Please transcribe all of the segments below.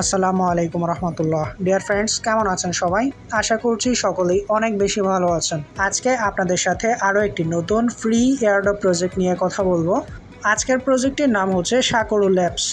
আসসালামু আলাইকুম রহমতুল্লাহ। Dear friends, কেমন আছেন সবাই? আশা করছি সকলেই অনেক বেশি ভালো আছেন। আজকে আপনাদের সাথে আরও একটি নতুন ফ্রি এয়ারড্রপ প্রজেক্ট নিয়ে কথা বলবো। আজকের প্রজেক্টের নাম হচ্ছে সাকরু ল্যাবস।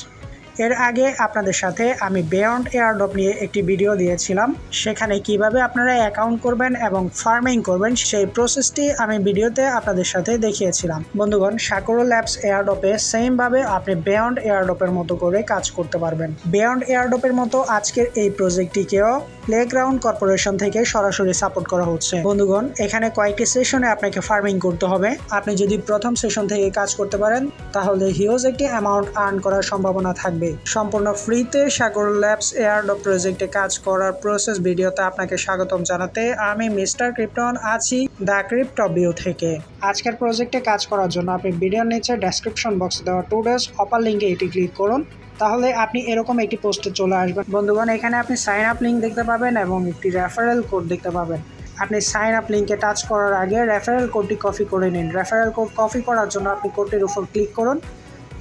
এর আগে আপনাদের সাথে আমি বিয়ন্ড এয়ারড্রপ নিয়ে একটি ভিডিও দিয়েছিলাম। সেখানে কিভাবে আপনারা অ্যাকাউন্ট করবেন এবং ফার্মিং করবেন সেই প্রসেসটি আমি ভিডিওতে আপনাদের সাথে দেখিয়েছিলাম। বন্ধুগণ, সাকরু ল্যাবস এয়ারড্রপে সেমভাবে আপনি বিয়ন্ড এয়ারড্রপের মতো করে কাজ করতে পারবেন। বিয়ন্ড এয়ারড্রপের মতো আজকের এই প্রজেক্টটিকেও প্লেগ্রাউন্ড কর্পোরেশন থেকে সরাসরি সাপোর্ট করা হচ্ছে। বন্ধুগণ, এখানে কয়েকটি সেশনে আপনাকে ফার্মিং করতে হবে। আপনি যদি প্রথম সেশন থেকে কাজ করতে পারেন তাহলে হিউজ একটি অ্যামাউন্ট আর্ন করার সম্ভাবনা থাকবে। সম্পূর্ণ ফ্রিতে সাকরু ল্যাবস এয়ারড্রপ প্রজেক্টে কাজ করার প্রসেস ভিডিওতে আপনাকে স্বাগতম জানাতে আমি মিস্টার ক্রিপ্টন আছি দ্য ক্রিপ্টো ভিউ থেকে। আজকের প্রজেক্টে কাজ করার জন্য আপনি ভিডিওর নিচে ডেসক্রিপশন বক্সে দেওয়া টুডেস অপার লিঙ্কে এটি ক্লিক করুন। তাহলে আপনি এরকম একটি পোস্টে চলে আসবেন। বন্ধুগণ, এখানে আপনি সাইন আপ লিঙ্ক দেখতে পাবেন এবং একটি রেফারেল কোড দেখতে পাবেন। আপনি সাইন আপ লিঙ্কে টাচ করার আগে রেফারেল কোডটি কপি করে নিন। রেফারেল কোড কপি করার জন্য আপনি কোডটির উপর ক্লিক করুন,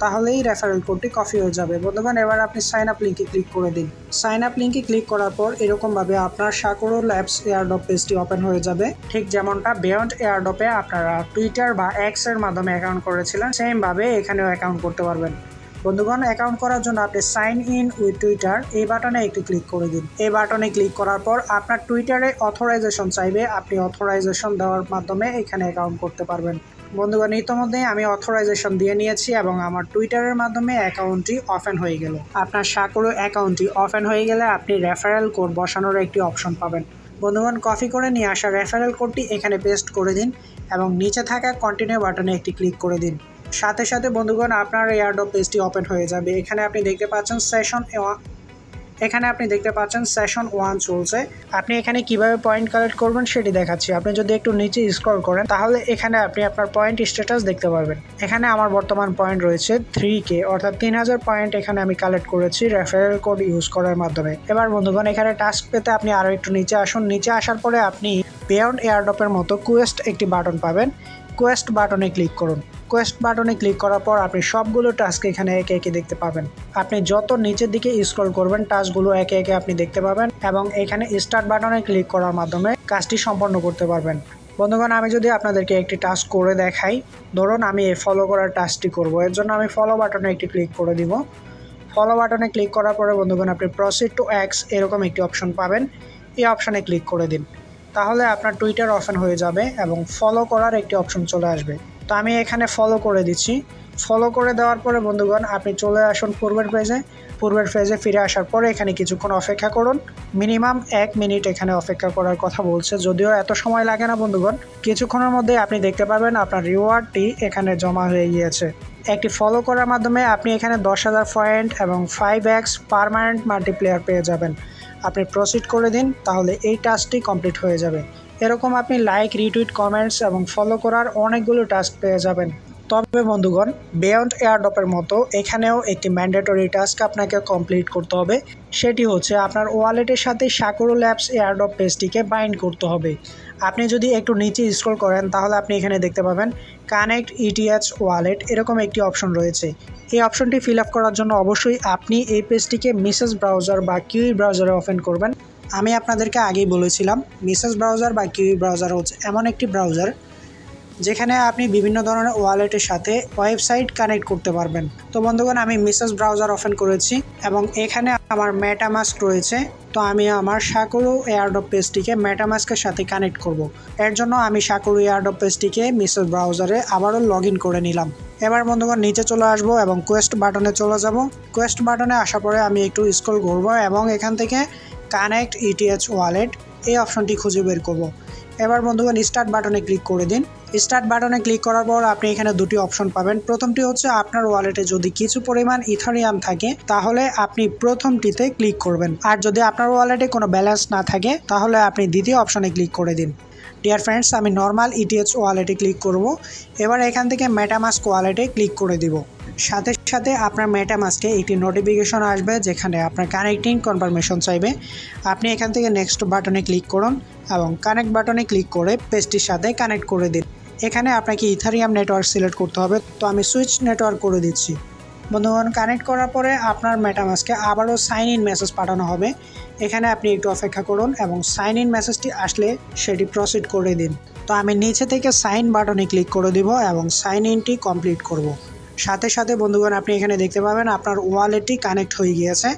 তাহলেই রেফারেল কোডটি কপি হয়ে যাবে। বন্ধুগণ, এবার আপনি সাইন আপ লিঙ্কে ক্লিক করে দিন। সাইন আপ লিঙ্কে ক্লিক করার পর এরকমভাবে আপনার সাকরু ল্যাবস এয়ারড্রপ পেজটি ওপেন হয়ে যাবে। ঠিক যেমনটা বিয়ন্ড এয়ারড্রপে আপনারা টুইটার বা এক্স এর মাধ্যমে অ্যাকাউন্ট করেছিলেন, সেমভাবে এখানেও অ্যাকাউন্ট করতে পারবেন। বন্ধুগণ, অ্যাকাউন্ট করার জন্য আপনি সাইন ইন উইথ টুইটার এই বাটনে একটু ক্লিক করে দিন। এই বাটনে ক্লিক করার পর আপনার টুইটারে অথরাইজেশন চাইবে। আপনি অথরাইজেশন দেওয়ার মাধ্যমে এখানে অ্যাকাউন্ট করতে পারবেন। বন্ধুগণ, ইতিমধ্যেই আমি অথরাইজেশন দিয়ে নিয়েছি এবং আমার টুইটারের মাধ্যমে অ্যাকাউন্টটি ওপেন হয়ে গেল। আপনার সাকরু অ্যাকাউন্টটি ওপেন হয়ে গেলে আপনি রেফারেল কোড বসানোর একটি অপশন পাবেন। বন্ধুগণ, কপি করে নিয়ে আসা রেফারেল কোডটি এখানে পেস্ট করে দিন এবং নিচে থাকা কন্টিনিউ বাটনে একটি ক্লিক করে দিন। সাথে সাথে বন্ধুগণ, আপনার এয়ারড্রপ পেজটি ওপেন হয়ে যাবে। এখানে আপনি দেখতে পাচ্ছেন সেশন 1 চলছে। আপনি এখানে কিভাবে পয়েন্ট কালেক্ট করবেন সেটি দেখাচ্ছি। আপনি যদি একটু নিচে স্ক্রল করেন তাহলে এখানে আপনি আপনার পয়েন্ট স্ট্যাটাস দেখতে পারবেন। এখানে আমার বর্তমান পয়েন্ট রয়েছে 3K, অর্থাৎ 3000 পয়েন্ট এখানে আমি কালেক্ট করেছি রেফারেল কোড ইউজ করার মাধ্যমে। এবার বন্ধুগণ, এখানে টাস্ক পেতে আপনি আরও একটু নিচে আসুন। নিচে আসার পরে আপনি বিয়ন্ড এয়ারড্রপের মতো কোয়েস্ট একটি বাটন পাবেন। কোয়েস্ট বাটনে ক্লিক করুন। কোয়েস্ট বাটনে ক্লিক করার পর আপনি সবগুলো টাস্ক এখানে একে একে দেখতে পাবেন। আপনি যত নিচের দিকে স্ক্রল করবেন টাস্কগুলো একে একে আপনি দেখতে পাবেন এবং এখানে স্টার্ট বাটনে ক্লিক করার মাধ্যমে কাজটি সম্পন্ন করতে পারবেন। বন্ধুগণ, আমি যদি আপনাদেরকে একটি টাস্ক করে দেখাই, ধরুন আমি এই ফলো করার টাস্কটি করব। এর জন্য আমি ফলো বাটনে একটি ক্লিক করে দিব। ফলো বাটনে ক্লিক করার পরে বন্ধুগণ, আপনি প্রসিড টু এক্স এরকম একটি অপশন পাবেন। এই অপশনে ক্লিক করে দিন। তাহলে আপনার টুইটার ওপেন হয়ে যাবে এবং ফলো করার একটি অপশন চলে আসবে। তো আমি এখানে ফলো করে দিচ্ছি। ফলো করে দেওয়ার পরে বন্ধুগণ, আপনি চলে আসুন পূর্বের পেজে ফিরে আসার পরে এখানে কিছুক্ষণ অপেক্ষা করুন। মিনিমাম 1 মিনিট এখানে অপেক্ষা করার কথা বলছে, যদিও এত সময় লাগে না বন্ধুগণ। কিছুক্ষণের মধ্যে আপনি দেখতে পাবেন আপনার রিওয়ার্ডটি এখানে জমা হয়ে গিয়েছে। একটি ফলো করার মাধ্যমে আপনি এখানে 10,000 পয়েন্ট এবং 5x পার্মানেন্ট মাল্টিপ্লেয়ার পেয়ে যাবেন। আপনি প্রসিড করে দিন, তাহলে এই টাস্কটি কমপ্লিট হয়ে যাবে। এরকম আপনি লাইক, রিটুইট, কমেন্টস এবং ফলো করার অনেকগুলো টাস্ক পেয়ে যাবেন। তবে বন্ধুগণ, বিয়ন্ড এয়ারড্রপের মতো এখানেও একটি ম্যান্ডেটরি টাস্ক আপনাকে কমপ্লিট করতে হবে। সেটি হচ্ছে আপনার ওয়ালেটের সাথে সাকরু ল্যাবস এয়ারড্রপ পেজটিকে বাইন্ড করতে হবে। আপনি যদি একটু নিচে স্ক্রল করেন তাহলে আপনি এখানে দেখতে পাবেন কানেক্ট ইটিএচ ওয়ালেট এরকম একটি অপশন রয়েছে। এই অপশনটি ফিল আপ করার জন্য অবশ্যই আপনি এই পেজটিকে মিসেস ব্রাউজার বা কিউই ব্রাউজারে ওপেন করবেন। আমি আপনাদেরকে আগেই বলেছিলাম মিসেস ব্রাউজার বা কিউই ব্রাউজার হচ্ছে এমন একটি ব্রাউজার যেখানে আপনি বিভিন্ন ধরনের ওয়ালেটের সাথে ওয়েবসাইট কানেক্ট করতে পারবেন। তো বন্ধুগণ, আমি মিসেস ব্রাউজার ওপেন করেছি এবং এখানে আমার মেটামাস্ক রয়েছে। তো আমি আমার সাকরু এয়ারড্রপ পেজটিকে মেটামাস্কের সাথে কানেক্ট করব। এর জন্য আমি সাকরু এয়ারড্রপ পেজটিকে মিসেস ব্রাউজারে আবারও লগ ইন করে নিলাম। এবার বন্ধুগণ, নিচে চলে আসবো এবং কোয়েস্ট বাটনে চলে যাব। কোয়েস্ট বাটনে আসার পরে আমি একটু স্ক্রল করব এবং এখান থেকে কানেক্ট ইটিএচ ওয়ালেট এই অপশনটি খুঁজে বের করব। এবার বন্ধুগণ, স্টার্ট বাটনে ক্লিক করে দিন। স্টার্ট বাটনে ক্লিক করার পর আপনি এখানে দুটি অপশন পাবেন। প্রথমটি হচ্ছে আপনার ওয়ালেটে যদি কিছু পরিমাণ ইথারিয়াম থাকে তাহলে আপনি প্রথমটিতে ক্লিক করবেন, আর যদি আপনার ওয়ালেটে কোনো ব্যালেন্স না থাকে তাহলে আপনি দ্বিতীয় অপশনে ক্লিক করে দিন। ডিয়ার ফ্রেন্ডস, আমি নর্মাল ইটিএচ ওয়ালেটে ক্লিক করব। এবার এখান থেকে মেটামাস্ক ওয়ালেটে ক্লিক করে দিব। সাথে সাথে আপনার মেটামাস্কে একটি নোটিফিকেশন আসবে যেখানে আপনার কানেক্টিং কনফার্মেশন চাইবে। আপনি এখান থেকে নেক্সট বাটনে ক্লিক করুন এবং কানেক্ট বাটনে ক্লিক করে পেজটির সাথে কানেক্ট করে দিন। এখানে আপনাকে ইথারিয়াম নেটওয়ার্ক সিলেক্ট করতে হবে। তো আমি সুইচ নেটওয়ার্ক করে দিচ্ছি। বন্ধুগণ, কানেক্ট করার পরে আপনার মেটামাস্কে আবারও সাইন ইন মেসেজ পাঠানো হবে। এখানে আপনি একটু অপেক্ষা করুন এবং সাইন ইন মেসেজটি আসলে সেটি প্রসিড করে দিন। তো আমি নিচে থেকে সাইন বাটনে ক্লিক করে দিব এবং সাইন ইনটি কমপ্লিট করব। সাথে সাথে বন্ধুগণ, আপনি এখানে দেখতে পাবেন আপনার ওয়ালেটটি কানেক্ট হয়ে গিয়েছে।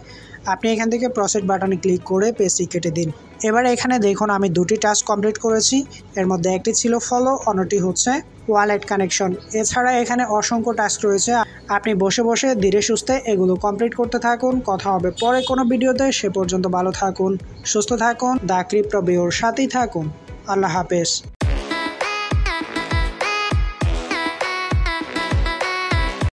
আপনি এখান থেকে প্রসিড বাটনে ক্লিক করে পেজটি কেটে দিন। এবারে এখানে দেখুন আমি দুটি টাস্ক কমপ্লিট করেছি। এর মধ্যে একটি ছিল ফলো, অন্যটি হচ্ছে ওয়ালেট কানেকশন। এছাড়া এখানে অসংখ্য টাস্ক রয়েছে। আপনি বসে বসে ধীরে সুস্থে এগুলো কমপ্লিট করতে থাকুন। কথা হবে পরে কোনো ভিডিওতে। সে পর্যন্ত ভালো থাকুন, সুস্থ থাকুন, দ্য ক্রিপ্টো বিওর সাথেই থাকুন। আল্লাহ হাফেজ।